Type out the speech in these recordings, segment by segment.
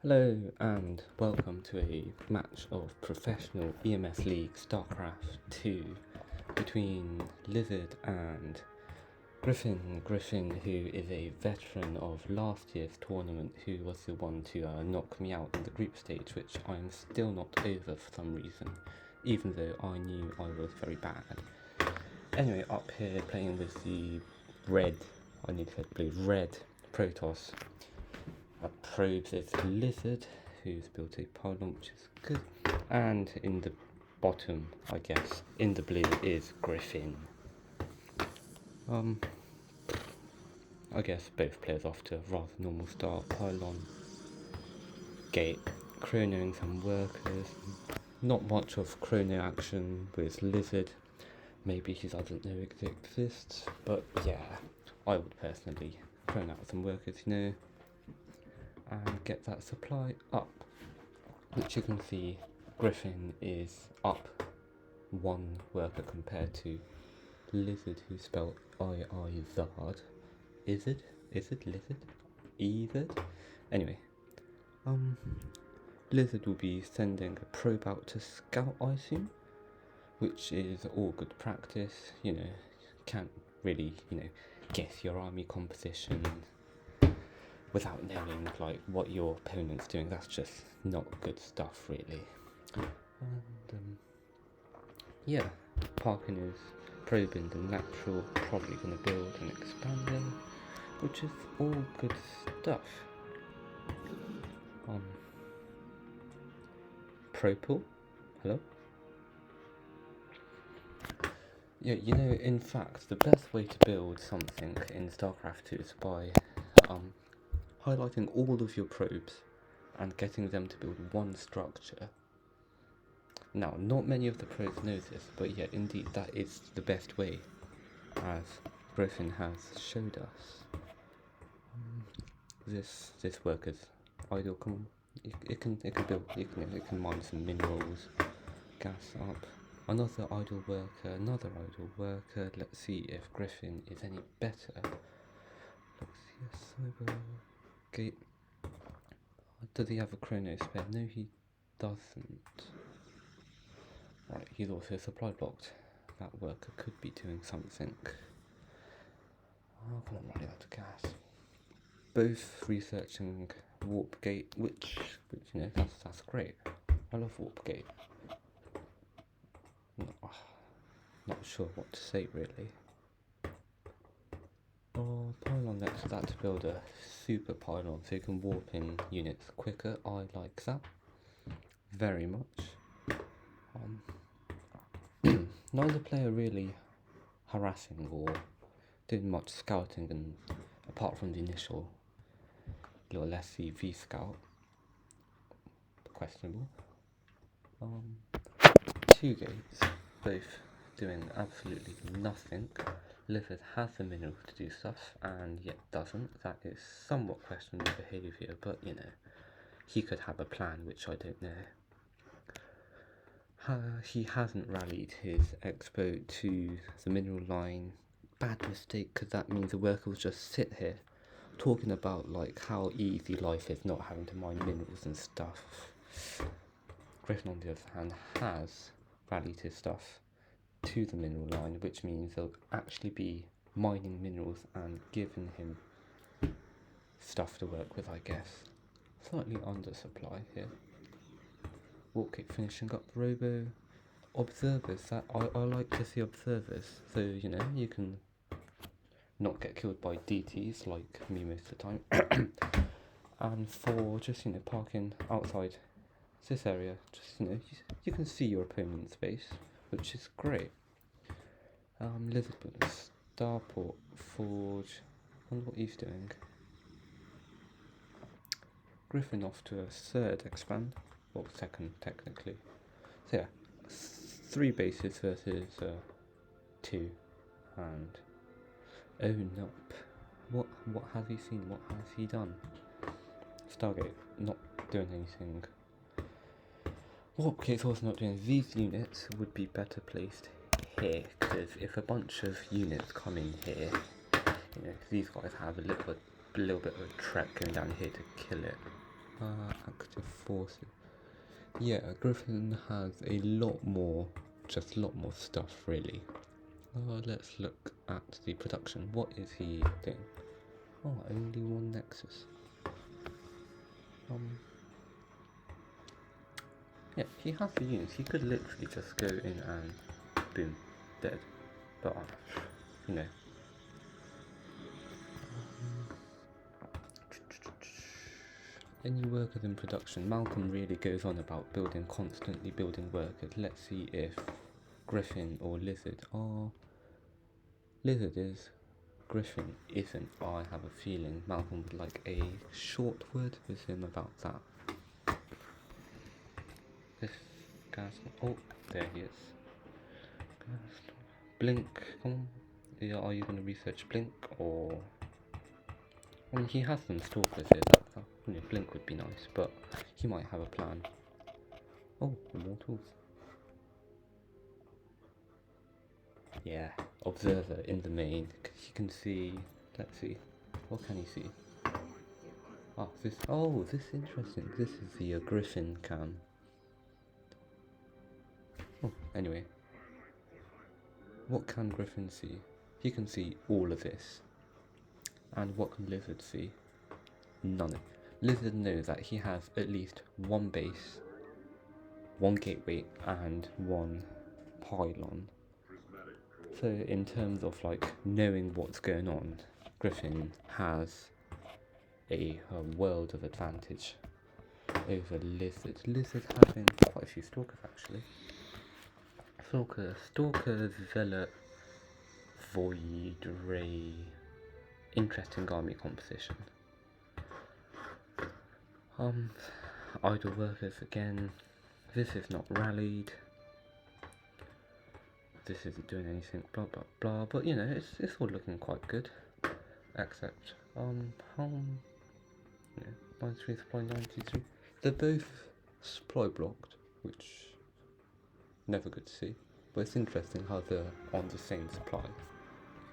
Hello and welcome to a match of professional EMS League StarCraft 2 between Lizard and Griffin. Griffin, who is a veteran of last year's tournament, who was the one to knock me out in the group stage, which I'm still not over for some reason, even though I knew I was very bad. Anyway, up here playing with the red Protoss. Probes is Lizard, who's built a pylon, which is good. And in the bottom, I guess, in the blue is Griffin. I guess both players off to a rather normal start. Pylon, gate, chronoing some workers. Not much of chrono action with Lizard. Maybe he doesn't know it exists, but yeah, I would personally chrono out some workers, and get that supply up, which you can see Griffin is up one worker compared to Lizard, who spelled iizard. Is it Lizard? Eizard? Anyway, Lizard will be sending a probe out to scout, I assume, which is all good practice. Can't really, guess your army composition without knowing what your opponent's doing. That's just not good stuff, really. And yeah, Parkin is probing the natural, probably going to build an expander, which is all good stuff. Propel, hello. Yeah, in fact, the best way to build something in StarCraft 2 is by highlighting all of your probes and getting them to build one structure. Now, not many of the pros know this, but yeah, indeed, that is the best way, as Griffin has showed us. This worker's idle. Come on, it can build. It can mine some minerals, gas up. Another idle worker, another idle worker. Let's see if Griffin is any better. Let's see a cyber gate. Does he have a chrono spare? No, he doesn't. Right, he's also supply blocked. That worker could be doing something. Oh, come on, running out of gas. Both researching warp gate, which that's great. I love warp gate. Not sure what to say, really. Oh, pylon, that's that to build a super pylon so you can warp in units quicker. I like that very much. Neither player really harassing or doing much scouting, and apart from the initial little SCV scout, questionable. Two gates, both doing absolutely nothing. Lizard has the minerals to do stuff, and yet doesn't. That is somewhat questionable behaviour, but he could have a plan, which I don't know. He hasn't rallied his expo to the mineral line. Bad mistake, because that means the worker will just sit here talking about how easy life is not having to mine minerals and stuff. Griffin, on the other hand, has rallied his stuff to the mineral line, which means they'll actually be mining minerals and giving him stuff to work with, I guess. Slightly under supply here. Warpgate finishing up robo. Observers, that I like to see observers, so you can not get killed by DTs like me most of the time. And for just parking outside this area, just you can see your opponent's base, which is great. Lizard built a starport forge. I wonder what he's doing. Griffin off to a third expand, or second technically. So yeah, 3 bases versus 2, and oh no, what has he seen? What has he done? Stargate not doing anything. Warpgate's also not doing. These units would be better placed here, because if a bunch of units come in here, these guys have a little bit of a trek going down here to kill it. Active forces. Yeah, Griffin has a lot more, just a lot more stuff really. Let's look at the production. What is he doing? Oh, only one Nexus. Yeah, he has the units. He could literally just go in and boom, dead. But you know. Any workers in production? Malcolm really goes on about constantly building workers. Let's see if Griffin or Lizard are. Lizard is. Griffin isn't. I have a feeling Malcolm would like a short word with him about that. This guy's. Oh, there he is. Blink, come on. Yeah, are you going to research Blink or. I mean, he has some stalkers here. Blink would be nice, but he might have a plan. Oh, immortals. Yeah, observer in the main. He can see. Let's see. What can he see? This. Oh, this is interesting. This is the Griffin cam. Oh, anyway. What can Griffin see? He can see all of this. And what can Lizard see? None of it. Lizard knows that he has at least one base, one gateway, and one pylon. So in terms of like knowing what's going on, Griffin has a world of advantage over Lizard. Lizard having quite a few stalkers actually. Stalker, Zealot, Void, Ray. Interesting army composition. Idle workers again. This is not rallied. This isn't doing anything. Blah blah blah. But you know, it's all looking quite good. Except yeah, 93 supply 93. They're both supply blocked, which never good to see. But it's interesting how they're on the same supply.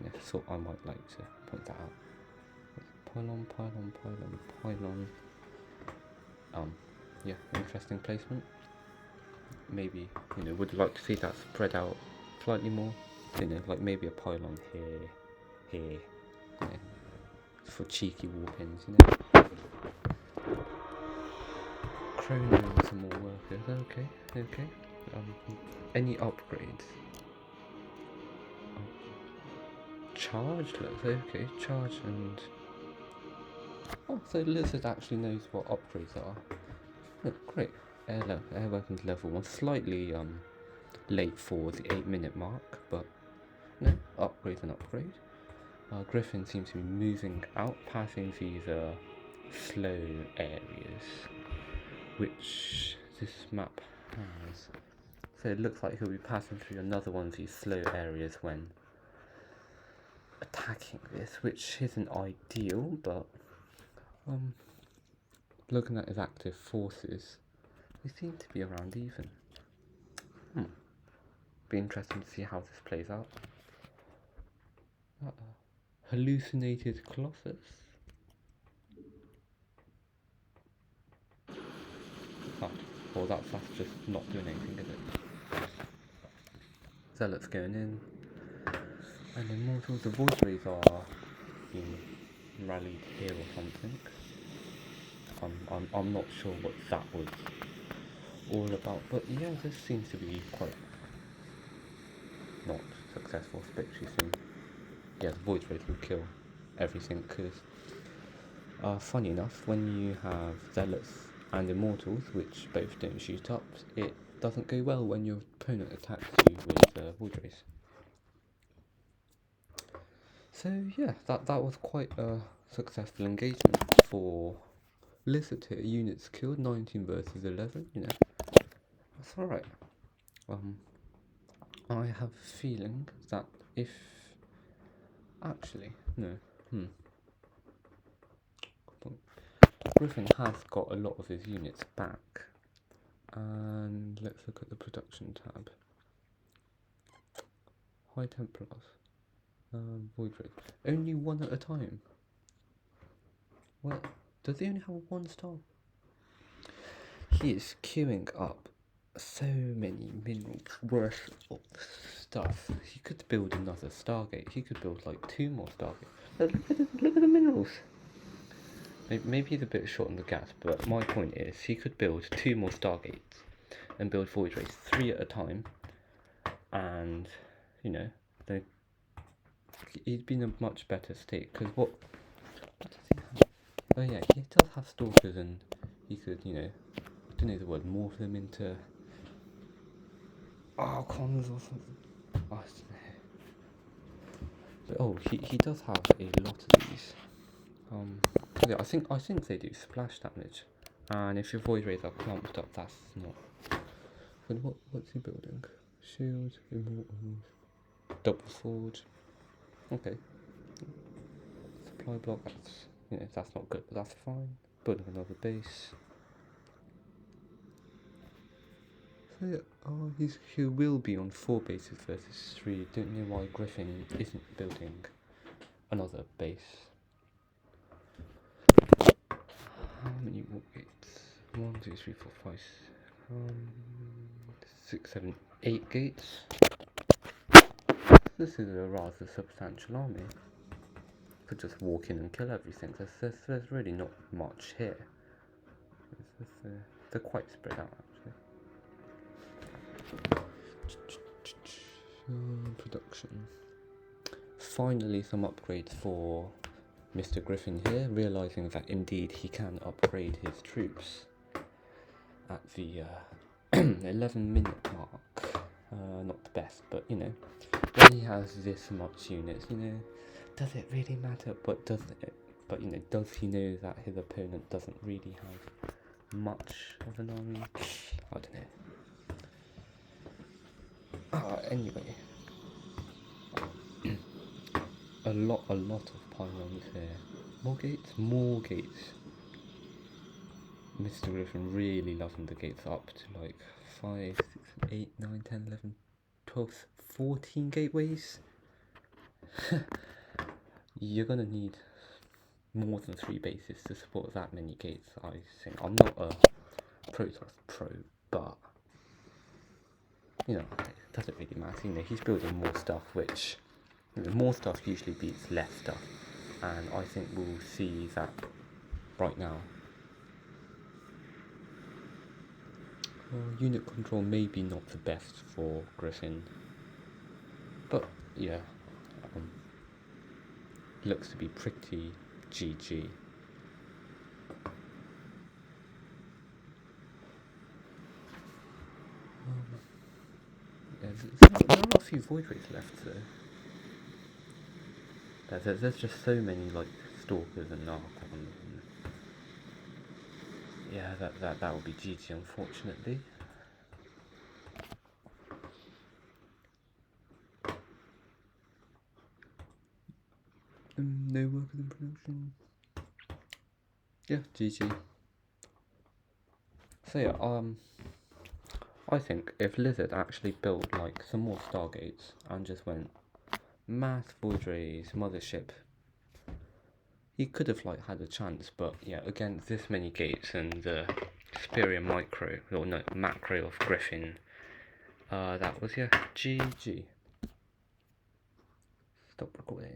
Yeah, so I might like to point that out. Pylon. Yeah, interesting placement. Maybe, would like to see that spread out slightly more. Like maybe a pylon here, for cheeky warpins, Chrono and some more workers. Okay. Any upgrades? Charge, okay, charge and. Oh, so Lizard actually knows what upgrades are. Oh, great. Air weapons level 1. Slightly late for the 8-minute mark, but no, upgrade's an upgrade. Griffin seems to be moving out, passing these slow areas, which this map has. So it looks like he'll be passing through another one of these slow areas when attacking this, which isn't ideal, but looking at his active forces, they seem to be around even. Be interesting to see how this plays out. Hallucinated Colossus. Well, that's just not doing anything, is it? Zealot's going in. And Immortals, the voice rays are being rallied here or something. I'm not sure what that was all about, but yeah, this seems to be quite not successful, especially soon. Yeah, the voice rays will kill everything, because funny enough, when you have Zealots and Immortals, which both don't shoot up, it doesn't go well when your opponent attacks you with void rays. So yeah, that was quite a successful engagement for Lizard here. Units killed, 19 versus 11, that's alright. I have a feeling that if... Actually, no, Griffin has got a lot of his units back. And let's look at the production tab. High Templars. Void Rays. Only one at a time. Well, does he only have one star? he is queuing up so many minerals worth of stuff. He could build another Stargate. He could build like 2 more Stargates. Look at the minerals. Maybe he's a bit short on the gas, but my point is he could build 2 more Stargates and build void rays 3 at a time, and you know, he'd be in a much better state. Because what does he have? Oh yeah, he does have stalkers, and he could, you know, I don't know the word, morph them into cons or something. I don't know. But he does have a lot of these. Yeah, I think they do splash damage, and if your void rays are clumped up, that's not. But what's he building? Shield, immortals, double sword. Okay. Supply block. That's not good, but that's fine. Building another base. So yeah, he will be on 4 bases versus 3. Don't know why Griffin isn't building another base. How many more gates? 1, 2, 3, 4, 5, 6, 7, 8 gates. This is a rather substantial army. Could just walk in and kill everything. There's really not much here. They're quite spread out actually. Production. Finally, some upgrades for Mr. Griffin here, realising that indeed he can upgrade his troops at the 11-minute mark. Not the best, but you know, when he has this much units, you know, does it really matter? But does he know that his opponent doesn't really have much of an army? I don't know. Anyway, a lot of pylons here. More gates. Mr. Griffin really loving the gates up to like 5, 6, 8, 9, 10, 11, 12, 14 gateways. You're gonna need more than 3 bases to support that many gates, I think. I'm not a Protoss pro, but you know, it doesn't really matter. You know, he's building more stuff, which, you know, more stuff usually beats less stuff, and I think we'll see that right now. Unit control maybe not the best for Griffin, but yeah, looks to be pretty GG. Yeah, there are a few void rays left though. There's just so many like stalkers and archons. Yeah, that will be GG, unfortunately. No workers in production. Yeah, GG. So yeah, I think if Lizard actually built like some more Stargates and just went mass void rays, mothership, he could have like had a chance. But yeah, against this many gates and the superior macro of Griffin, that was GG. Stop recording.